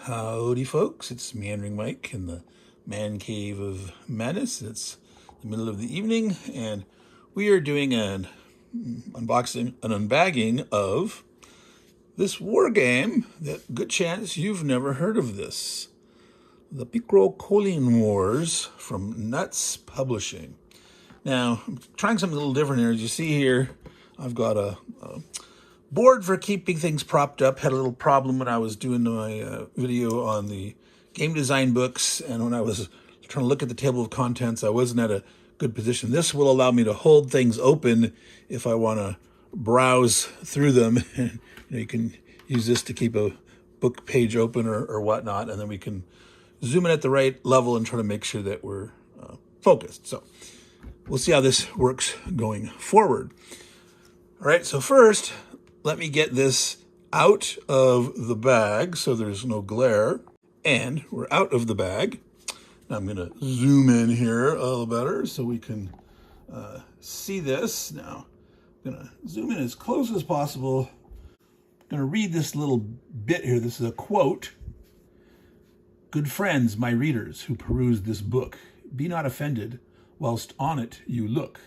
Howdy, folks. It's Meandering Mike in the man cave of madness. It's the middle of the evening, and we are doing an unboxing, an unbagging of this war game that, good chance, you've never heard of this. The Picrocholine Wars from Nuts Publishing. Now, I'm trying something a little different here. As you see here, I've got a board for keeping things propped up. Had a little problem when I was doing my video on the game design books, and when I was trying to look at the table of contents, I wasn't at a good position. This will allow me to hold things open if I want to browse through them. And you can use this to keep a book page open or whatnot, and then we can zoom in at the right level and try to make sure that we're focused. So we'll see how this works going forward. All right, so first, let me get this out of the bag so there's no glare. And we're out of the bag. Now I'm going to zoom in here a little better so we can see this. Now I'm going to zoom in as close as possible. I'm going to read this little bit here. This is a quote. "Good friends, my readers who peruse this book, be not offended whilst on it you look.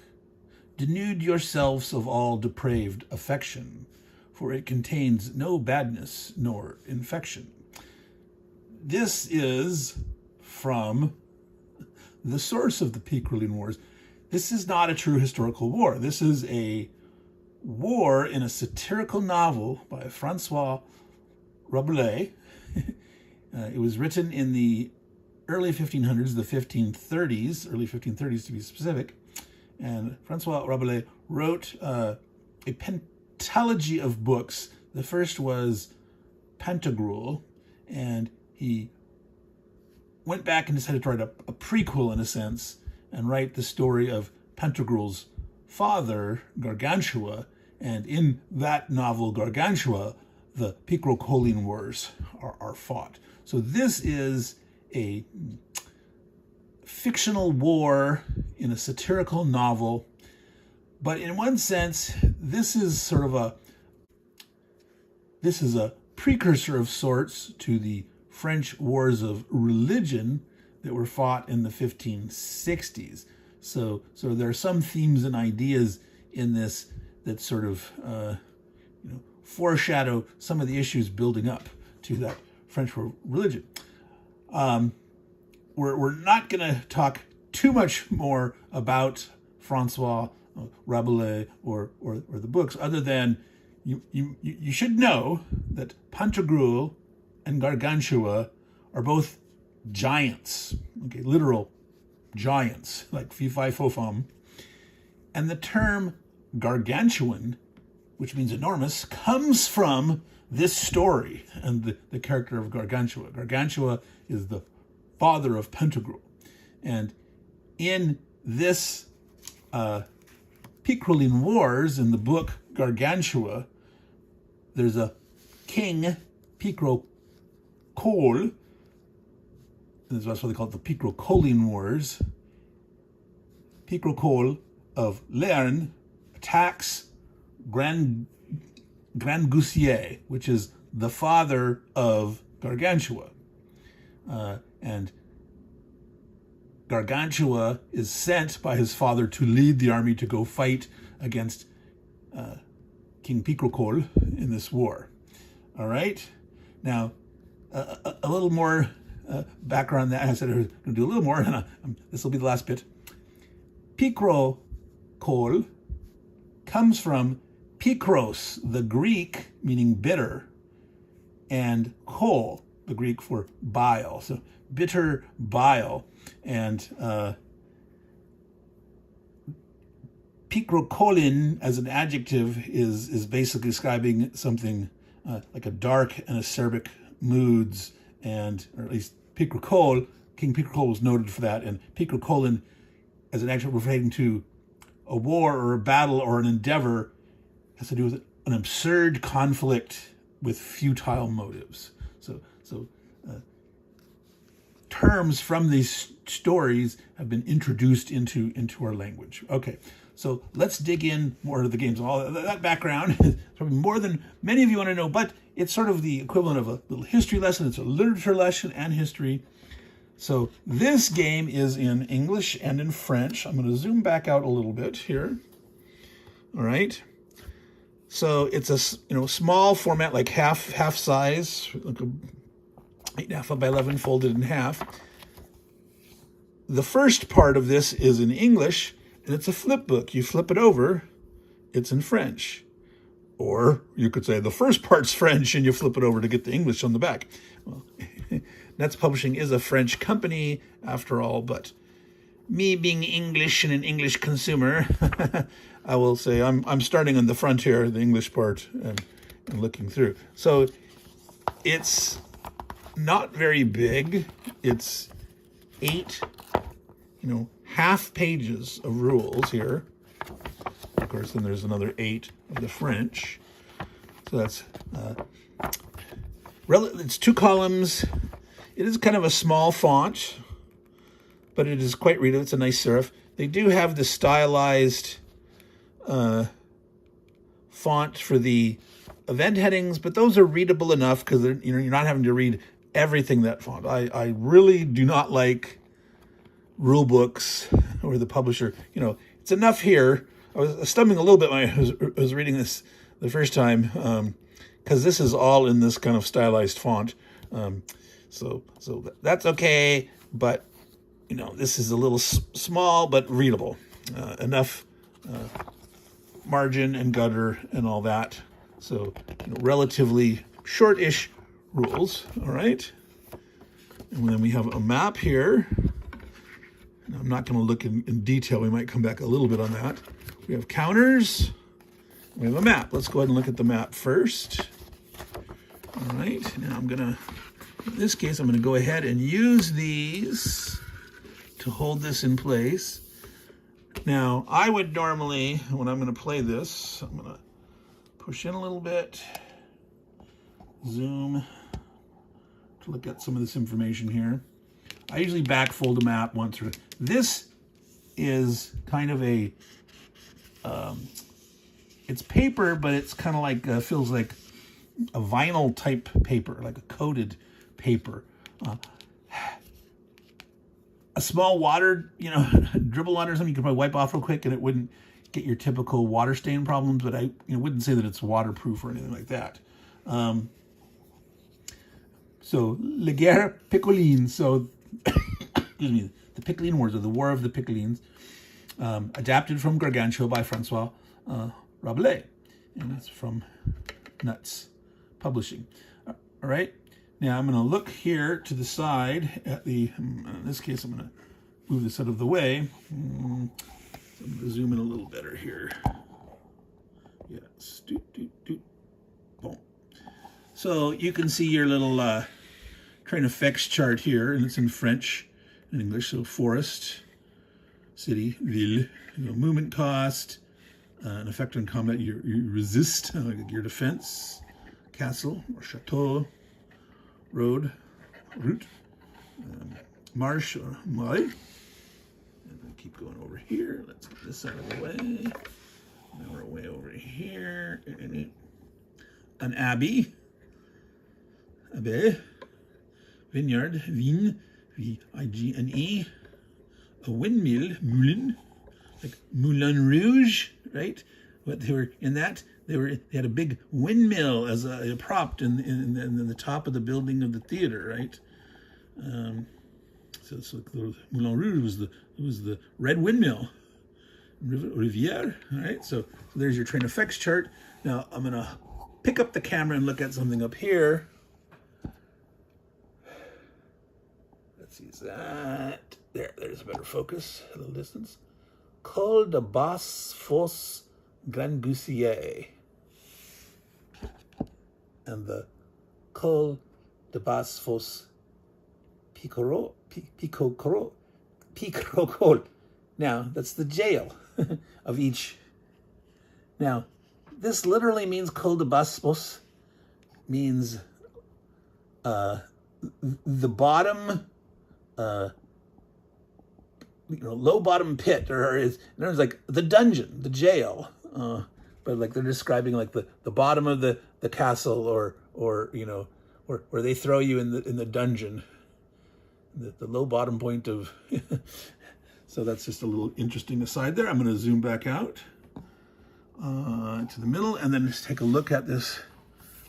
Denude yourselves of all depraved affection, for it contains no badness nor infection." This is from the source of the Picrocholine Wars. This is not a true historical war. This is a war in a satirical novel by Francois Rabelais. It was written in the early 1500s, the 1530s, early 1530s to be specific. And Francois Rabelais wrote a pentalogy of books. The first was Pantagruel, and he went back and decided to write a prequel, in a sense, and write the story of Pantagruel's father, Gargantua. And in that novel, Gargantua, the Picrocholine Wars are fought. So this is a fictional war in a satirical novel. But in one sense, this is sort of a precursor of sorts to the French wars of religion that were fought in the 1560s. So there are some themes and ideas in this that sort of foreshadow some of the issues building up to that French war of religion. We're not going to talk too much more about Francois Rabelais or the books, other than you should know that Pantagruel and Gargantua are both giants, okay, literal giants, like fee fi fo fum. And the term gargantuan, which means enormous, comes from this story and the character of Gargantua. Gargantua is the father of Pantagruel. And in this Picrocholine Wars, in the book Gargantua, there's a King Picrochole, that's what they call it, the Picrocholine Wars. Picrochole of Lerne attacks Grandgousier, which is the father of Gargantua. And Gargantua is sent by his father to lead the army to go fight against King Picrochole in this war. All right? Now, a little more background that I said I was going to do a little more, and this will be the last bit. Picrochole comes from Picros, the Greek meaning bitter, and chole, the Greek for bile. So bitter bile. And Picrocholine as an adjective is basically describing something like a dark and acerbic moods, and or at least Picrochole, King Picrochole was noted for that, and Picrocholine as an adjective referring to a war or a battle or an endeavor has to do with an absurd conflict with futile motives. So terms from these stories have been introduced into our language. Okay, so let's dig in more to the games. All that background is probably more than many of you want to know, but it's sort of the equivalent of a little history lesson. It's a literature lesson and history. So this game is in English and in French. I'm going to zoom back out a little bit here. All right. So it's a small format, like half size, like a 8.5 by 11 folded in half. The first part of this is in English, and it's a flip book. You flip it over, it's in French. Or you could say the first part's French and you flip it over to get the English on the back. Well, Nets Publishing is a French company after all, but me being English and an English consumer, I will say I'm starting on the front here, the English part, and looking through. So it's not very big. It's 8, half pages of rules here. Of course, then there's another 8 of the French. So that's it's 2 columns. It is kind of a small font, but it is quite readable. It's a nice serif. They do have the stylized font for the event headings, but those are readable enough because you're not having to read everything that font. I really do not like rule books or the publisher. It's enough here. I was stumbling a little bit when I was reading this the first time because this is all in this kind of stylized font. So that's okay, but this is a little small but readable. Enough margin and gutter and all that. So relatively short-ish rules. All right, and then we have a map here. Now, I'm not going to look in detail. We might come back a little bit on that. We have counters. We have a map. Let's go ahead and look at the map first. All right, now in this case, I'm going to go ahead and use these to hold this in place. Now, I would normally, when I'm going to play this, I'm going to push in a little bit, zoom to look at some of this information here. I usually backfold a map once through. This is kind of a, it's paper, but it's kind of like, feels like a vinyl type paper, like a coated paper. A small water, dribble on or something, you could probably wipe off real quick and it wouldn't get your typical water stain problems, but I wouldn't say that it's waterproof or anything like that. So, La Guerre Picrocholine, so, excuse me, the Picrocholine Wars, or the War of the Piccolines, adapted from Gargantua by Francois Rabelais, and that's from Nuts Publishing. All right, now I'm going to look here to the side at the, in this case I'm going to move this out of the way. I'm going to zoom in a little better here. Yes, boom. So you can see your little train effects chart here, and it's in French and English. So forest, city, ville, movement cost, an effect on combat, you resist, your defense, castle or chateau, road, route, marsh or marais. And then keep going over here. Let's get this out of the way. Now we're way over here. An abbey, vineyard, vin, V-I-G-N-E, a windmill, moulin, like Moulin Rouge, right? What they were in that, they had a big windmill as a prop in the top of the building of the theater, right? So the Moulin Rouge was the red windmill, Rivière, all right? So there's your train effects chart. Now I'm gonna pick up the camera and look at something up here. Let's see, is that there's a better focus, a little distance. Col de Basse-Fosse Grandgousier. And the Col de Basse-Fosse Picrochole. Now, that's the jail of each. Now, this literally means Col de Basse-Fosse means the bottom, low bottom pit, or is like the dungeon, the jail. but like they're describing like the bottom of the castle, or you know, where they throw you in the dungeon, the low bottom point of. So that's just a little interesting aside there. I'm going to zoom back out to the middle, and then just take a look at this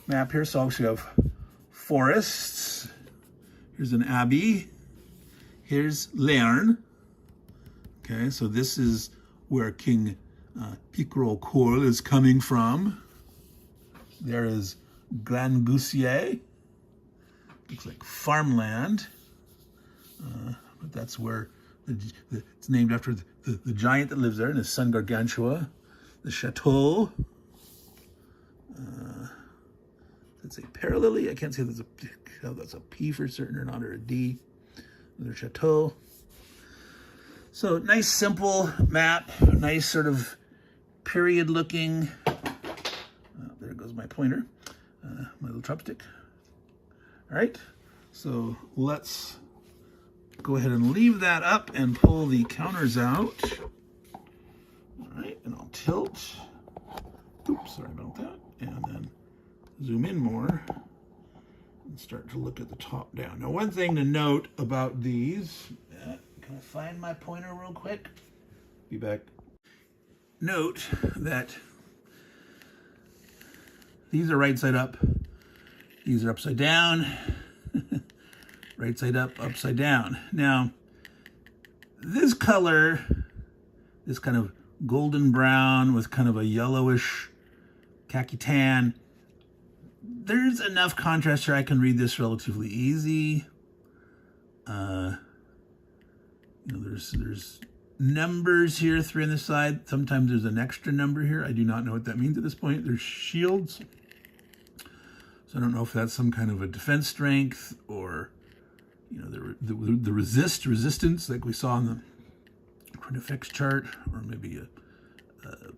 map here. So obviously we have forests. Here's an abbey. Here's Lerne. Okay, so this is where King Picrochole is coming from. There is Grandgousier. Looks like farmland. But that's where it's named after the giant that lives there and his son Gargantua. The chateau. That's a parallely. I can't say that's a P for certain or not, or a D. Another chateau. So nice, simple map. Nice sort of period looking. There goes my pointer, my little chopstick. All right. So let's go ahead and leave that up and pull the counters out. All right, and I'll tilt. Oops, sorry about that. And then zoom in more and start to look at the top down. Now, one thing to note about these, can I find my pointer real quick? Be back. Note that these are right side up. These are upside down. Right side up, upside down. Now, this color, this kind of golden brown with kind of a yellowish khaki tan, there's enough contrast here I can read this relatively easy. You know, there's numbers here, 3 on the side. Sometimes there's an extra number here. I do not know what that means at this point. There's shields. So I don't know if that's some kind of a defense strength, or you know, the resistance like we saw in the current effects chart, or maybe you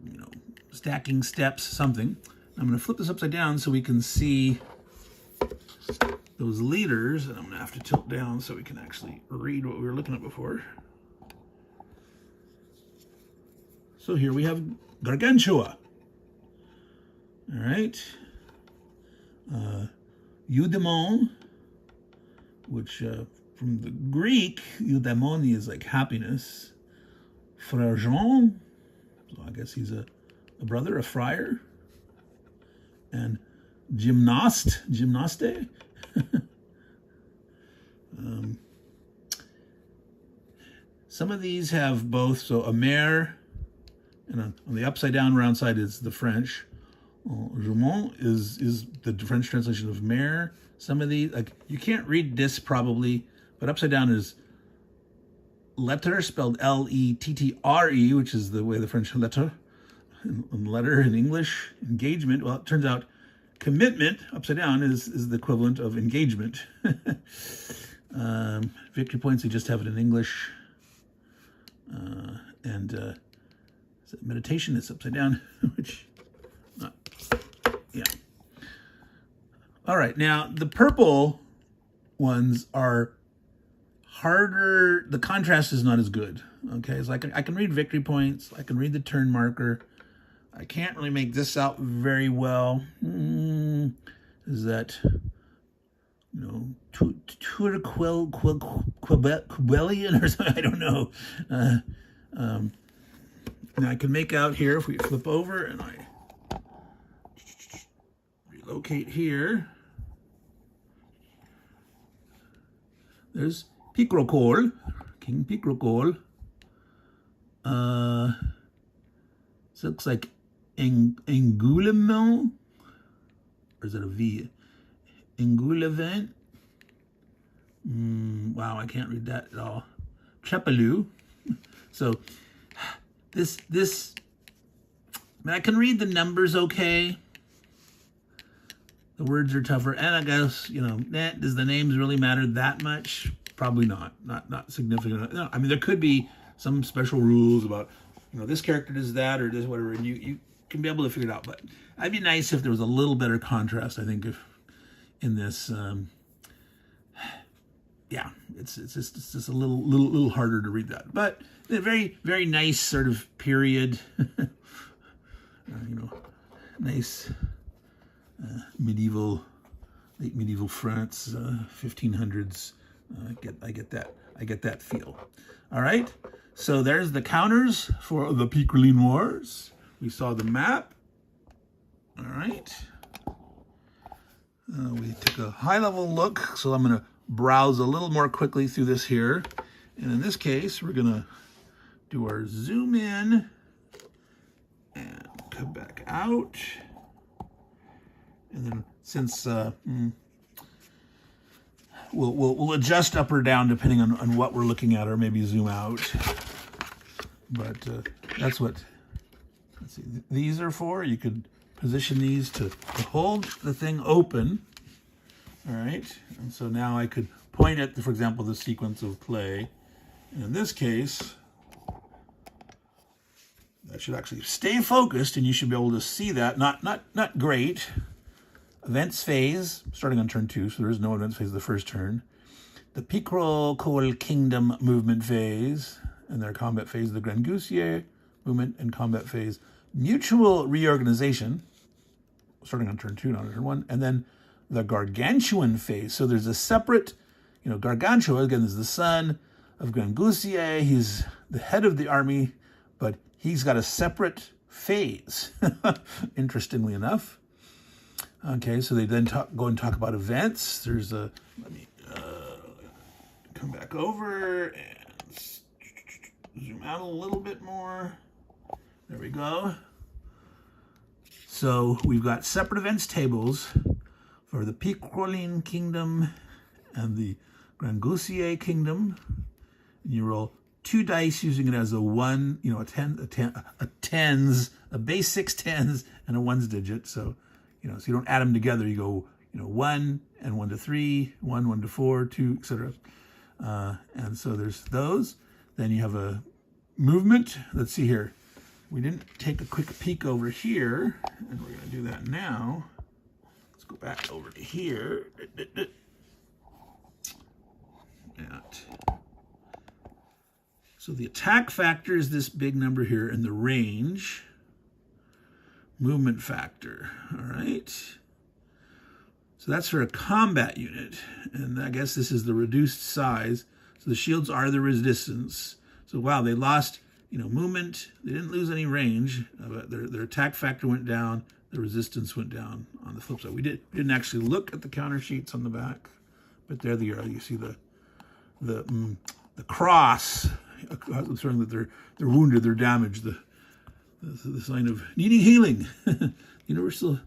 know, stacking steps, something. I'm going to flip this upside down so we can see those leaders, and I'm going to have to tilt down so we can actually read what we were looking at before. So here we have Gargantua. All right. Eudaimon, which from the Greek, eudaimonia is like happiness. Frère Jean, so I guess he's a brother, a friar. And gymnaste. Some of these have both, so a mère, and on the upside down round side is the French. Jument is the French translation of mère. Some of these, like, you can't read this probably, but upside down is lettre, spelled L-E-T-T-R-E, which is the way the French letter in English. Engagement, well, it turns out commitment, upside down, is the equivalent of engagement. Victory points, they just have it in English. Meditation is upside down, which, yeah. All right, now the purple ones are harder. The contrast is not as good. Okay, so I can read victory points. I can read the turn marker. I can't really make this out very well. Is that, you know, Quebellian or something? I don't know. Now I can make out here if we flip over and I relocate here. There's Picrochole, King Picrochole. This looks like Engoulement, or is it a V? Engoulement. Wow, I can't read that at all. Chepelou. So this, I mean, I can read the numbers okay. The words are tougher, and I guess, you know, does the names really matter that much? Probably not. Not significant. No, I mean, there could be some special rules about, you know, this character does that or this whatever, and you can be able to figure it out. But it'd be nice if there was a little better contrast, I think, if in this. Yeah, it's just a little harder to read that. But a very, very nice sort of period Nice late medieval France, 1500s. I get that feel. All right, so there's the counters for the Picrocholine Wars. We saw the map. All right, we took a high-level look, so I'm going to browse a little more quickly through this here. And in this case, we're going to do our zoom in and come back out. And then since we'll adjust up or down depending on what we're looking at, or maybe zoom out. But that's what, let's see, these are for. You could position these to hold the thing open. All right, and so now I could point at, for example, the sequence of play. And in this case, that should actually stay focused, and you should be able to see that. Not great. Events phase, starting on turn 2, so there is no events phase the first turn. The Picrochole Kingdom movement phase, and their combat phase, the Grandgousier movement and combat phase. Mutual reorganization, starting on turn 2, not on turn 1. And then the Gargantuan phase. So there's a separate, Gargantua, again, is the son of Grandgousier. He's the head of the army, but he's got a separate phase, interestingly enough. Okay, so they then go and talk about events. There's a, let me come back over and zoom out a little bit more. There we go. So we've got separate events tables for the Picrocholine Kingdom and the Grandgousier Kingdom. And you roll 2 dice using it as a 1, a tens, a base 6 tens, and a ones digit. So, so you don't add them together. You go, 1 and 1 to 3, 1 to 4, 2, etc. And so there's those. Then you have a movement. Let's see here. We didn't take a quick peek over here, and we're going to do that now. Let's go back over to here. So the attack factor is this big number here, and the range. Movement factor, all right? So that's for a combat unit, and I guess this is the reduced size. So the shields are the resistance. So wow, they lost, movement. They didn't lose any range. Their attack factor went down. The resistance went down on the flip side. We didn't actually look at the counter sheets on the back, but there they are. You see the cross, showing that they're wounded, they're damaged. The sign of needing healing. Universal.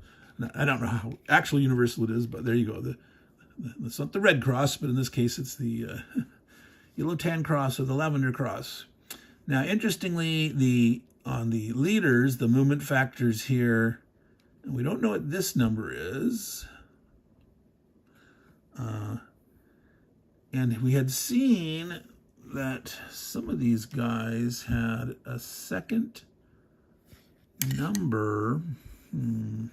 I don't know how actual universal it is, but there you go. It's not the Red Cross, but in this case, it's the yellow tan cross or the lavender cross. Now, interestingly, on the leaders, the movement factors here, and we don't know what this number is. And we had seen that some of these guys had a second number. Make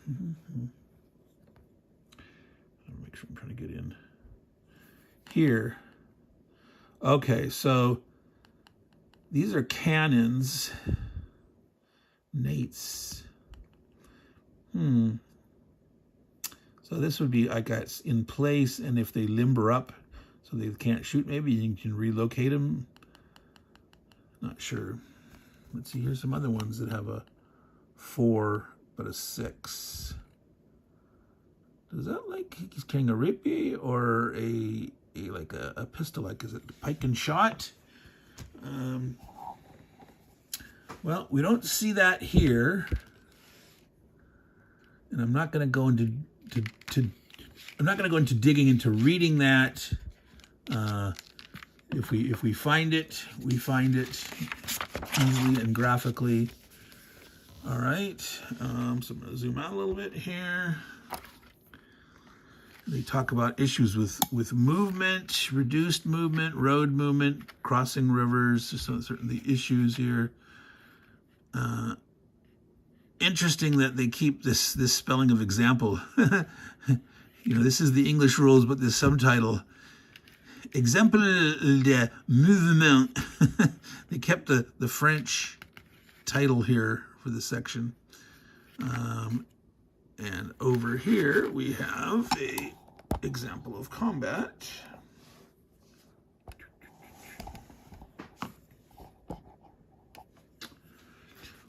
sure I'm trying to get in here. Okay, so these are cannons, nates. So this would be, I guess, in place, and if they limber up so they can't shoot, maybe you can relocate them. Not sure. Let's see, here's some other ones that have a 4 but a 6. Does that like he's carrying a rippy or a pistol? Like, is it pike and shot? Well, we don't see that here, and I'm not going to go into digging into reading that. If we find it, we find it easily and graphically. All right, so I'm going to zoom out a little bit here. They talk about issues with movement, reduced movement, road movement, crossing rivers, just certainly issues here. Interesting that they keep this spelling of example. This is the English rules, but the subtitle, Exemple de mouvement. They kept the French title here for this section. And over here we have a example of combat.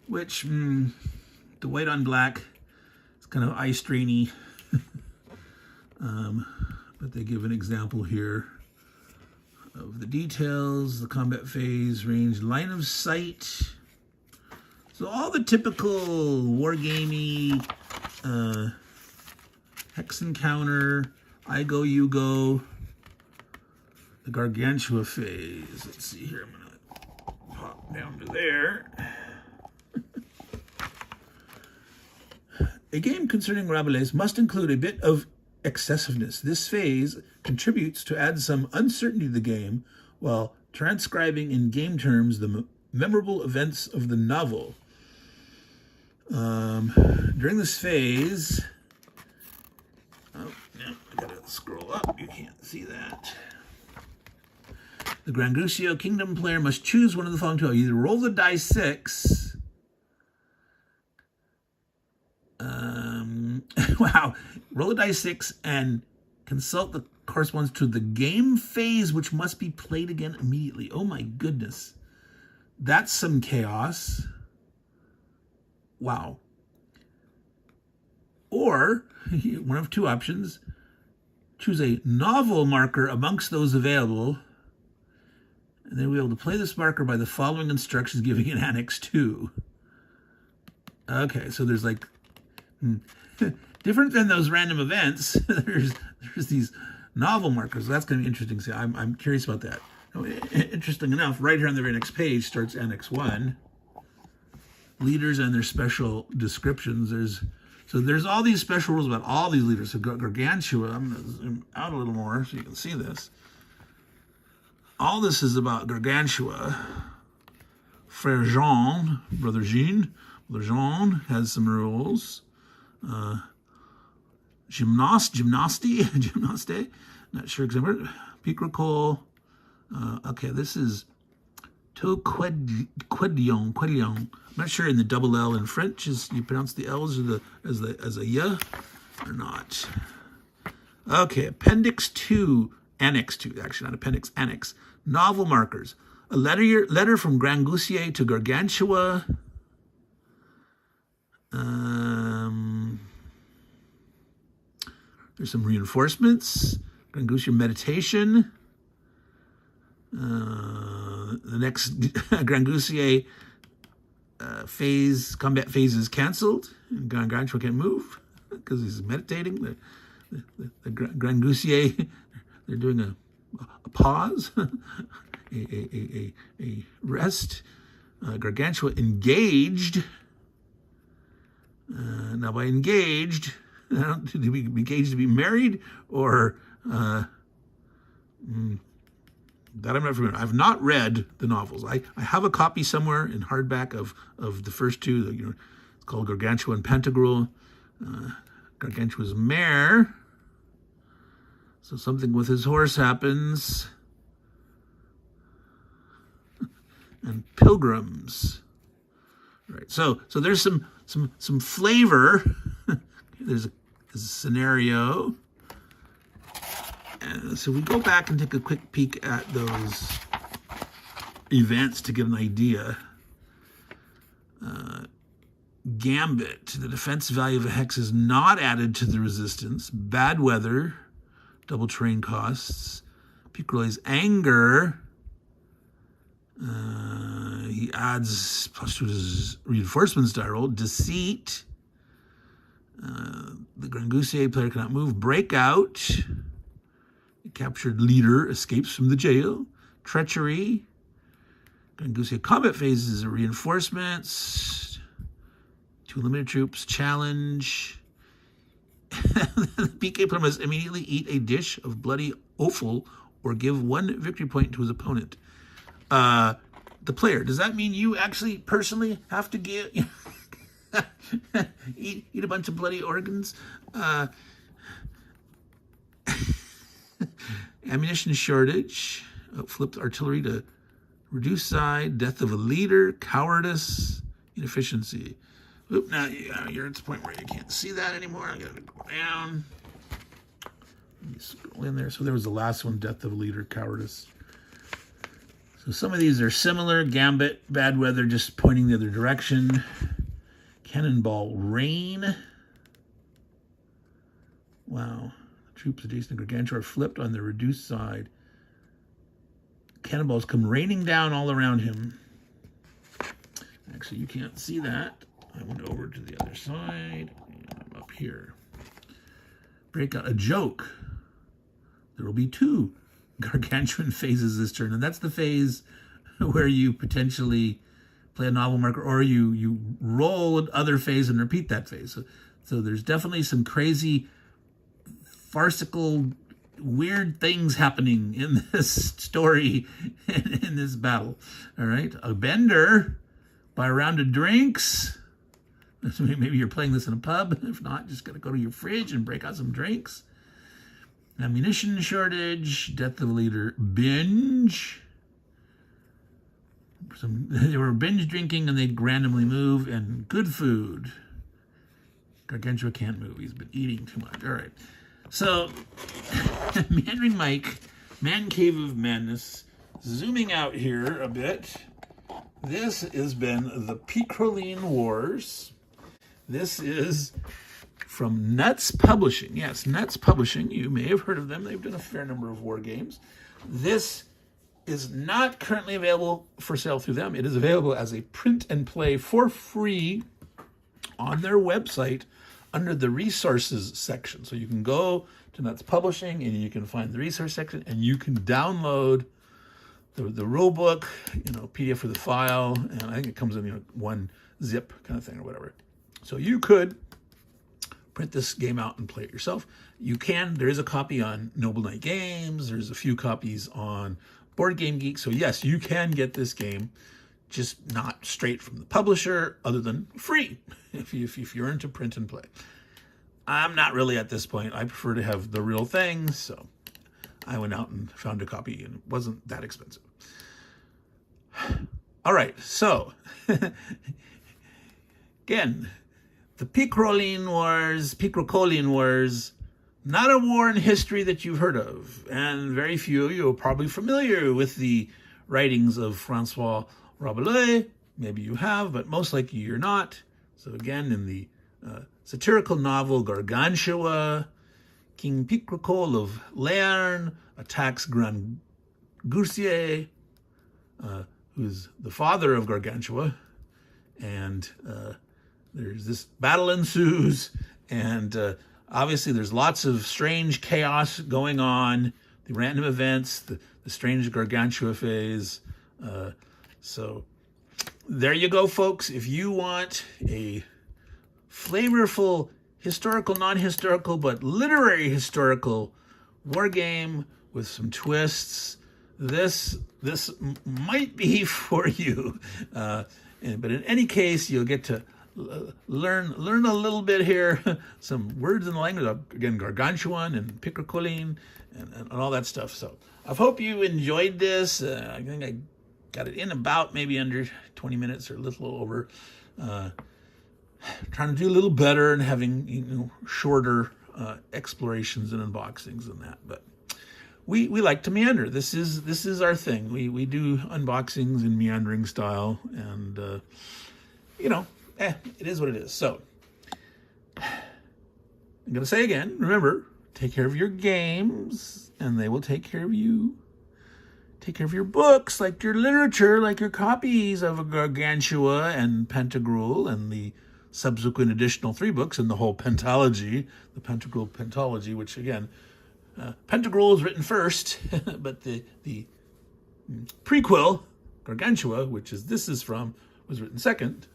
Which, the white on black is kind of eye strainy. But they give an example here of the details, the combat phase, range, line of sight. So all the typical wargamey hex encounter, I go, you go, the Gargantua phase. Let's see here, I'm gonna pop down to there. A game concerning Rabelais must include a bit of excessiveness. This phase contributes to add some uncertainty to the game while transcribing in game terms the memorable events of the novel. During this phase, oh, yeah, I gotta scroll up, you can't see that. The Grandgousier Kingdom player must choose one of the following two. Either roll the die 6. Wow, roll a die 6 and consult the corresponds to the game phase, which must be played again immediately. Oh my goodness. That's some chaos. Wow. Or, one of two options, choose a novel marker amongst those available, and then we'll be able to play this marker by the following instructions giving in Annex 2. Okay, so there's like, different than those random events, there's these novel markers. That's going to be interesting. See, I'm curious about that. Interesting enough, right here on the very next page starts Annex 1. Leaders and their special descriptions. There's all these special rules about all these leaders. So Gargantua, I'm going to zoom out a little more so you can see this. All this is about Gargantua. Frère Jean, Brother Jean has some rules. Gymnaste, not sure exactly. Picrochole. Okay, this is Quedion. I'm not sure in the double L in French is you pronounce the L's as a y or not. Okay, Appendix 2, Annex 2, actually not Appendix, Annex. Novel markers. A letter from Grandgousier to Gargantua. There's some reinforcements. Grandgousier meditation. The next Grandgousier combat phase is canceled. And Gargantua can't move because he's meditating. The Grandgousier, they're doing a pause, a rest. Gargantua engaged. Now by engaged, did we engage to be married or that I'm not familiar. I've not read the novels. I have a copy somewhere in hardback of the first two. It's called Gargantua and Pantagruel. Gargantua's mare. So something with his horse happens. And pilgrims. Right. So there's some flavor. There's a scenario. And so we go back and take a quick peek at those events to get an idea. Gambit. The defense value of a hex is not added to the resistance. Bad weather. Double terrain costs. Picrochole's anger. He adds plus 2 to his reinforcements die roll. Deceit. The Grandgousier player cannot move. Breakout. The captured leader escapes from the jail. Treachery. Grandgousier combat phases are reinforcements. 2 limited troops. Challenge. The PK player must immediately eat a dish of bloody offal or give 1 victory point to his opponent. The player, does that mean you actually personally have to give eat a bunch of bloody organs? Ammunition shortage, flipped artillery to reduce side, death of a leader, cowardice, inefficiency. Oop, now you're at the point where you can't see that anymore. I gotta go down. Let me scroll in there. So there was the last one, Death of a Leader, Cowardice. So some of these are similar. Gambit, Bad Weather, just pointing the other direction. Cannonball Rain. Wow. The troops adjacent to Gargantua are flipped on the reduced side. Cannonballs come raining down all around him. Actually, you can't see that. I went over to the other side, and I'm up here. Break out a joke. There will be 2 Gargantuan phases this turn, and that's the phase where you potentially play a novel marker, or you roll another phase and repeat that phase. So there's definitely some crazy, farcical, weird things happening in this story, in this battle. All right, a bender by a round of drinks. Maybe you're playing this in a pub. If not, just gotta go to your fridge and break out some drinks. Ammunition shortage, Death of a Leader, binge. They were binge drinking and they'd randomly move, and good food. Gargantua can't move. He's been eating too much. All right. So, Meandering Mike, Man Cave of Madness, zooming out here a bit. This has been the Picrocholine Wars. This is from Nuts Publishing. Yes, Nuts Publishing. You may have heard of them. They've done a fair number of war games. This is not currently available for sale through them. It is available as a print and play for free on their website under the resources section. So you can go to Nuts Publishing and you can find the resource section and you can download the rule book, PDF for the file, and I think it comes in one zip kind of thing or whatever. So you could print this game out and play it yourself. You can. There is a copy on Noble Knight Games. There's a few copies on Board Game Geek. So yes, you can get this game, just not straight from the publisher, other than free, if you're into print and play. I'm not really at this point. I prefer to have the real thing, so I went out and found a copy, and it wasn't that expensive. All right, so again, the Picrocholine Wars, not a war in history that you've heard of, and very few of you are probably familiar with the writings of Francois Rabelais. Maybe you have, but most likely you're not. So again, in the satirical novel Gargantua, King Picrochole of Lerne attacks Grandgousier, who's the father of Gargantua, and there's this battle ensues, and obviously there's lots of strange chaos going on, the random events, the strange Gargantua phase. So there you go, folks. If you want a flavorful historical, non-historical, but literary historical war game with some twists, this might be for you. But in any case, you'll get to learn a little bit here, some words in the language of, again, Gargantuan and Picrocholine and all that stuff. So I hope you enjoyed this. I think I got it in about maybe under 20 minutes or a little over. Trying to do a little better and having shorter explorations and unboxings and that. But we like to meander. This is our thing. We do unboxings in meandering style, and it is what it is. So I'm gonna say again, remember, take care of your games and they will take care of you. Take care of your books, like your literature, like your copies of Gargantua and Pantagruel and the subsequent additional 3 books in the whole pentalogy, the Pantagruel pentalogy, which again, Pantagruel was written first, but the prequel, Gargantua, which this is from, was written second,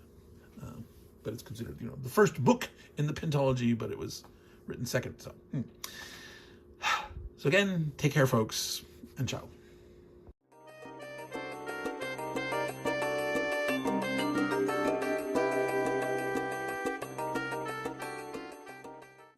but it's considered, the first book in the pentalogy, but it was written second. So again, take care, folks, and ciao.